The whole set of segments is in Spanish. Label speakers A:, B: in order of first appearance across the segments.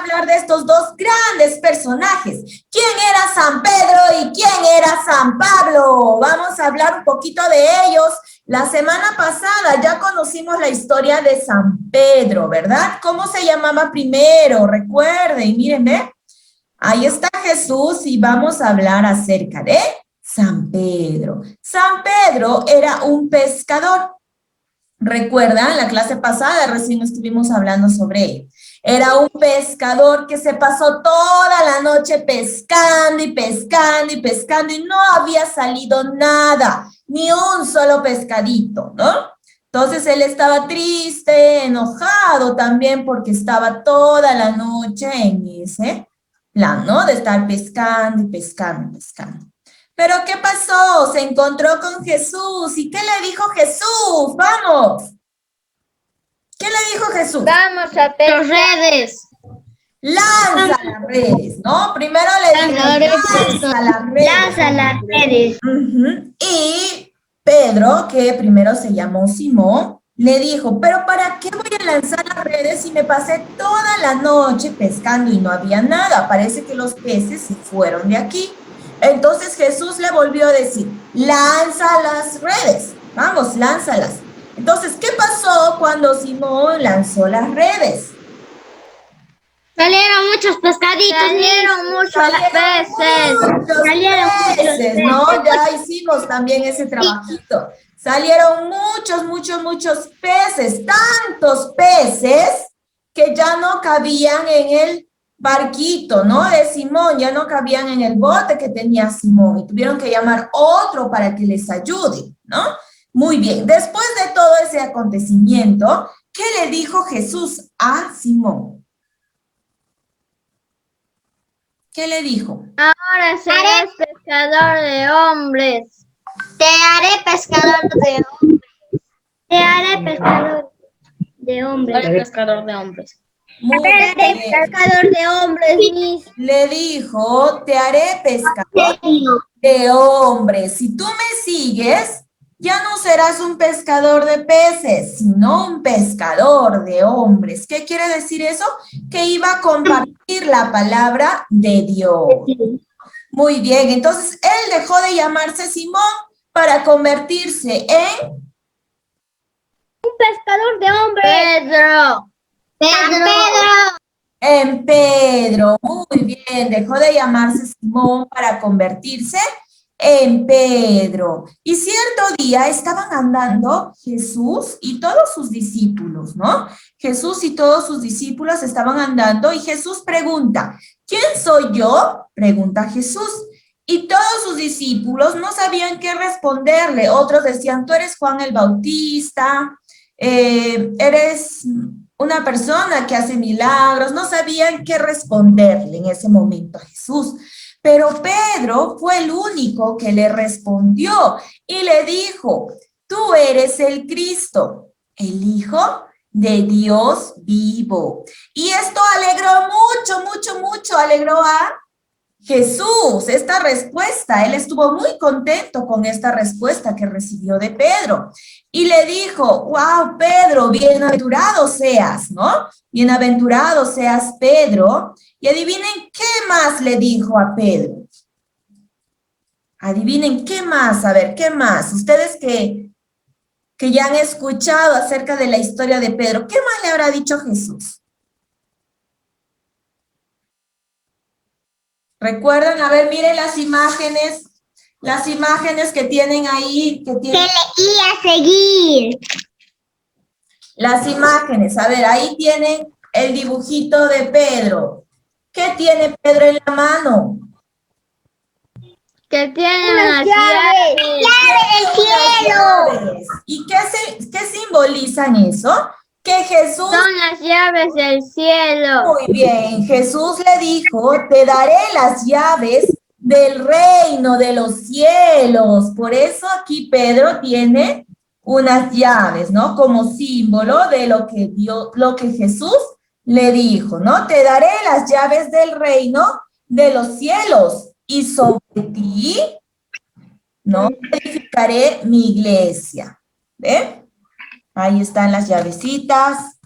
A: hablar de estos dos grandes personajes. ¿Quién era San Pedro y quién era San Pablo? Vamos a hablar un poquito de ellos. La semana pasada ya conocimos la historia de San Pedro, ¿verdad? ¿Cómo se llamaba primero? Recuerden, miren, ¿ve? Ahí está Jesús y vamos a hablar acerca de San Pedro. San Pedro era un pescador. ¿Recuerdan? La clase pasada recién estuvimos hablando sobre ello. Era un pescador que se pasó toda la noche pescando y pescando y pescando y no había salido nada, ni un solo pescadito, ¿no? Entonces él estaba triste, enojado también porque estaba toda la noche en ese plan, ¿no? De estar pescando y pescando y pescando. Pero ¿qué pasó? Se encontró con Jesús. ¿Y qué le dijo Jesús? ¡Vamos! ¿Qué le dijo Jesús?
B: Vamos a pescar redes.
A: Lanza las redes, ¿no? Primero le dijo, lanza las redes.
B: Lanza las redes.
A: Y Pedro, que primero se llamó Simón, le dijo, pero ¿para qué voy a lanzar las redes si me pasé toda la noche pescando y no había nada? Parece que los peces se fueron de aquí. Entonces Jesús le volvió a decir, lanza las redes, vamos, lánzalas. Entonces, ¿qué pasó cuando Simón lanzó las redes?
B: Salieron muchos pescaditos, salieron muchos peces,
A: ¿no? Ya hicimos también ese trabajito. Salieron muchos peces, tantos peces que ya no cabían en el barquito, ¿no? De Simón, ya no cabían en el bote que tenía Simón y tuvieron que llamar otro para que les ayude, ¿no? Muy bien, después de todo ese acontecimiento, ¿qué le dijo Jesús a Simón? ¿Qué le dijo?
B: Ahora serás pescador de hombres. Te haré pescador de hombres. Te haré pescador de hombres. Te haré pescador de hombres.
A: Muy bien.
B: Pescador de hombres, Miss.
A: Le dijo, te haré pescador de hombres. Si tú me sigues, ya no serás un pescador de peces, sino un pescador de hombres. ¿Qué quiere decir eso? Que iba a compartir la palabra de Dios. Muy bien, entonces él dejó de llamarse Simón para convertirse en...
B: un pescador de hombres. Pedro.
A: En Pedro, muy bien, dejó de llamarse Simón para convertirse en Pedro. Y cierto día estaban andando Jesús y todos sus discípulos, ¿no? Jesús y todos sus discípulos estaban andando y Jesús pregunta, ¿quién soy yo? Pregunta Jesús. Y todos sus discípulos no sabían qué responderle. Otros decían, tú eres Juan el Bautista, eres una persona que hace milagros. No sabían qué responderle en ese momento a Jesús. Pero Pedro fue el único que le respondió y le dijo, tú eres el Cristo, el Hijo de Dios vivo. Y esto alegró mucho, alegró a Jesús, esta respuesta. Él estuvo muy contento con esta respuesta que recibió de Pedro. Y le dijo, wow, Pedro, bienaventurado seas, ¿no? Bienaventurado seas, Pedro. Y adivinen qué más le dijo a Pedro. Adivinen qué más, a ver, ¿qué más? Ustedes que ya han escuchado acerca de la historia de Pedro, ¿qué más le habrá dicho Jesús? ¿Recuerdan? A ver, miren las imágenes que tienen ahí. Que le
B: iba a seguir.
A: Las imágenes, a ver, ahí tienen el dibujito de Pedro. ¿Qué tiene Pedro en la mano?
B: Que tiene unas llaves. ¡Llaves del cielo!
A: ¿Y qué simbolizan eso? Que Jesús...
B: Son las llaves del cielo.
A: Muy bien, Jesús le dijo, te daré las llaves del reino de los cielos. Por eso aquí Pedro tiene unas llaves, ¿no? Como símbolo de lo que Jesús le dijo, ¿no? Te daré las llaves del reino de los cielos y sobre ti, ¿no? Edificaré mi iglesia. ¿Ven? Ahí están las llavecitas.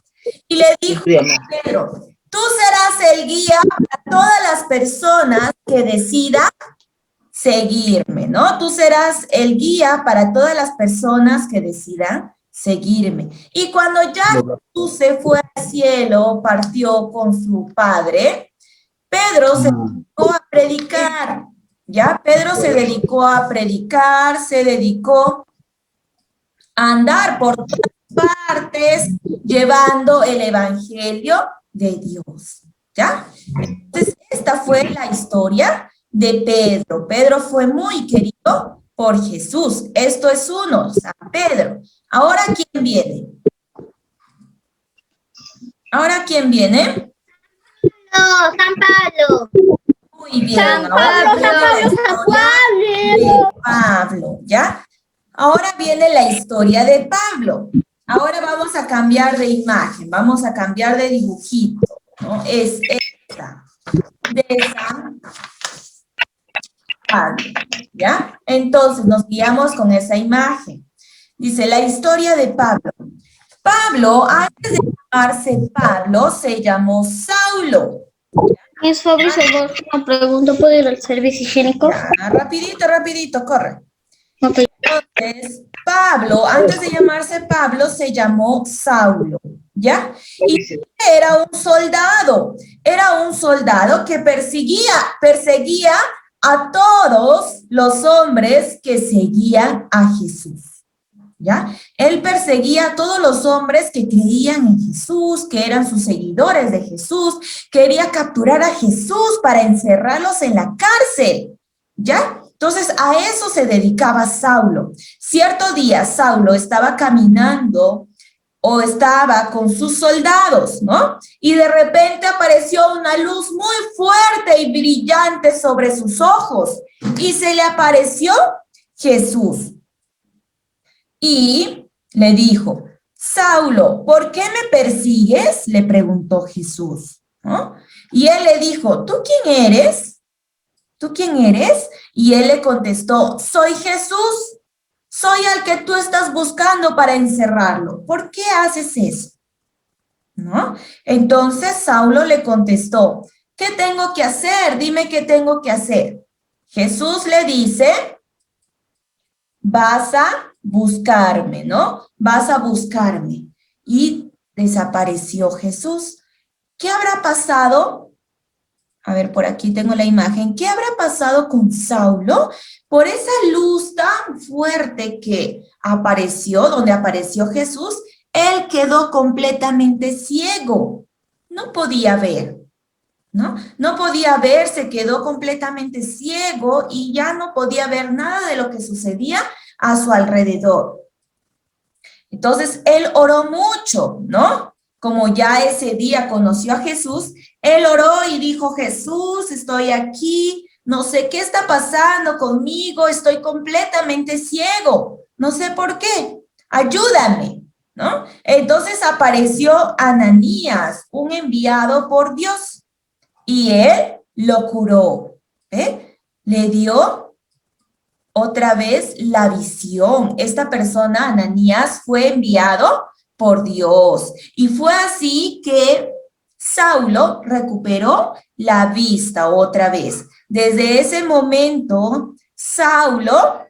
A: Y le dijo a Pedro, tú serás el guía para todas las personas que decidan seguirme, ¿no? Tú serás el guía para todas las personas que decidan seguirme. Y cuando ya Jesús se fue al cielo, partió con su padre, Pedro se dedicó a predicar, ¿ya? Pedro se dedicó a predicar, se dedicó a andar por todas partes, llevando el evangelio de Dios, ¿ya? Entonces, esta fue la historia de Pedro. Pedro fue muy querido por Jesús. Esto es uno, San Pedro. Ahora, ¿quién viene? ¿Ahora quién viene?
B: No, San Pablo.
A: Muy bien.
B: San Pablo,
A: De Pablo, ¿ya? Ahora viene la historia de Pablo. Ahora vamos a cambiar de imagen, vamos a cambiar de dibujito, ¿no? Es esta, de San Pablo, ¿ya? Entonces nos guiamos con esa imagen. Dice la historia de Pablo. Pablo, antes de llamarse Pablo, se llamó Saulo.
B: Es Fabricio, una pregunta, ¿puedo ir al servicio higiénico?
A: Ya, rapidito, corre.
B: Ok.
A: Entonces, Pablo, antes de llamarse Pablo, se llamó Saulo, ¿ya? Y era un soldado que perseguía a todos los hombres que seguían a Jesús, ¿ya? Él perseguía a todos los hombres que creían en Jesús, que eran sus seguidores de Jesús, quería capturar a Jesús para encerrarlos en la cárcel, ¿ya? Entonces, a eso se dedicaba Saulo. Cierto día, Saulo estaba caminando o estaba con sus soldados, ¿no? Y de repente apareció una luz muy fuerte y brillante sobre sus ojos y se le apareció Jesús. Y le dijo, Saulo, ¿por qué me persigues? Le preguntó Jesús, ¿no? Y él le dijo, ¿tú quién eres? ¿Tú quién eres? Y él le contestó, soy Jesús, soy al que tú estás buscando para encerrarlo. ¿Por qué haces eso? ¿No? Entonces Saulo le contestó, ¿qué tengo que hacer? Dime qué tengo que hacer. Jesús le dice, vas a buscarme, ¿no? Vas a buscarme. Y desapareció Jesús. ¿Qué habrá pasado? A ver, por aquí tengo la imagen. ¿Qué habrá pasado con Saulo? Por esa luz tan fuerte que apareció, donde apareció Jesús, él quedó completamente ciego. No podía ver, ¿no? No podía ver, se quedó completamente ciego y ya no podía ver nada de lo que sucedía a su alrededor. Entonces, él oró mucho, ¿no? Como ya ese día conoció a Jesús, él oró y dijo, Jesús, estoy aquí, no sé qué está pasando conmigo, estoy completamente ciego, no sé por qué, ayúdame, ¿no? Entonces apareció Ananías, un enviado por Dios, y él lo curó, ¿eh? Le dio otra vez la visión. Esta persona, Ananías, fue enviado por Dios. Y fue así que Saulo recuperó la vista otra vez. Desde ese momento, Saulo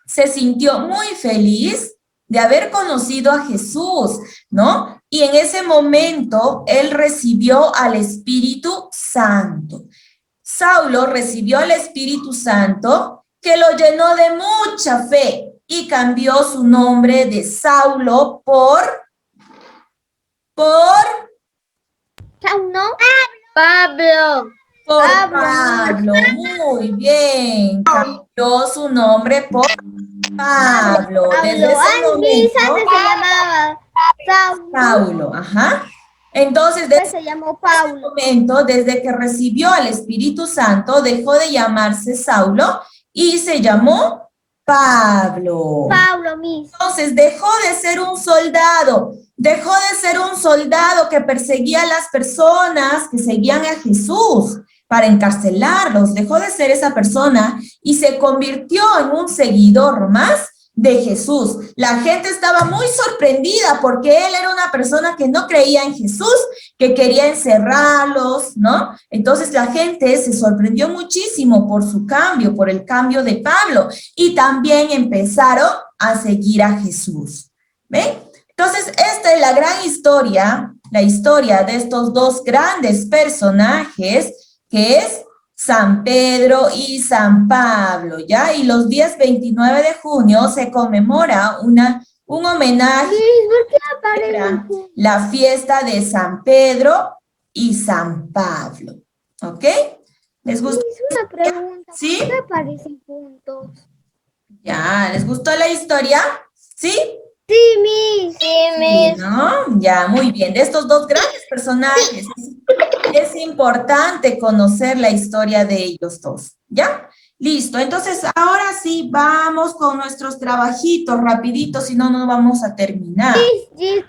A: se sintió muy feliz de haber conocido a Jesús, ¿no? Y en ese momento, él recibió al Espíritu Santo. Saulo recibió al Espíritu Santo que lo llenó de mucha fe y cambió su nombre de Saulo por
B: Saulo. Pablo.
A: Pablo. Muy bien. Cambió su nombre por Pablo. Desde ese momento,
B: se llamaba
A: Saulo. Ajá. Entonces, desde
B: se llamó
A: ese momento, desde que recibió al Espíritu Santo, dejó de llamarse Saulo y se llamó Pablo.
B: Pablo mismo.
A: Entonces dejó de ser un soldado que perseguía a las personas que seguían a Jesús para encarcelarlos, dejó de ser esa persona y se convirtió en un seguidor más de Jesús. La gente estaba muy sorprendida porque él era una persona que no creía en Jesús, que quería encerrarlos, ¿no? Entonces la gente se sorprendió muchísimo por su cambio, por el cambio de Pablo, y también empezaron a seguir a Jesús. ¿Ven? Entonces, esta es la gran historia, la historia de estos dos grandes personajes, que es San Pedro y San Pablo, ¿ya? Y los días 29 de junio se conmemora un homenaje a la fiesta de San Pedro y San Pablo, ¿ok? ¿Les gustó?
B: Una pregunta.
A: ¿Sí?
B: ¿Por qué aparecen juntos?
A: Ya, ¿les gustó la historia? ¿Sí?
B: Sí, Miss. Sí, Miss.
A: ¿No? Ya, muy bien. De estos dos grandes personajes, es importante conocer la historia de ellos dos, ¿ya? Listo, entonces ahora sí, vamos con nuestros trabajitos rapiditos, si no, no vamos a terminar.
B: Sí,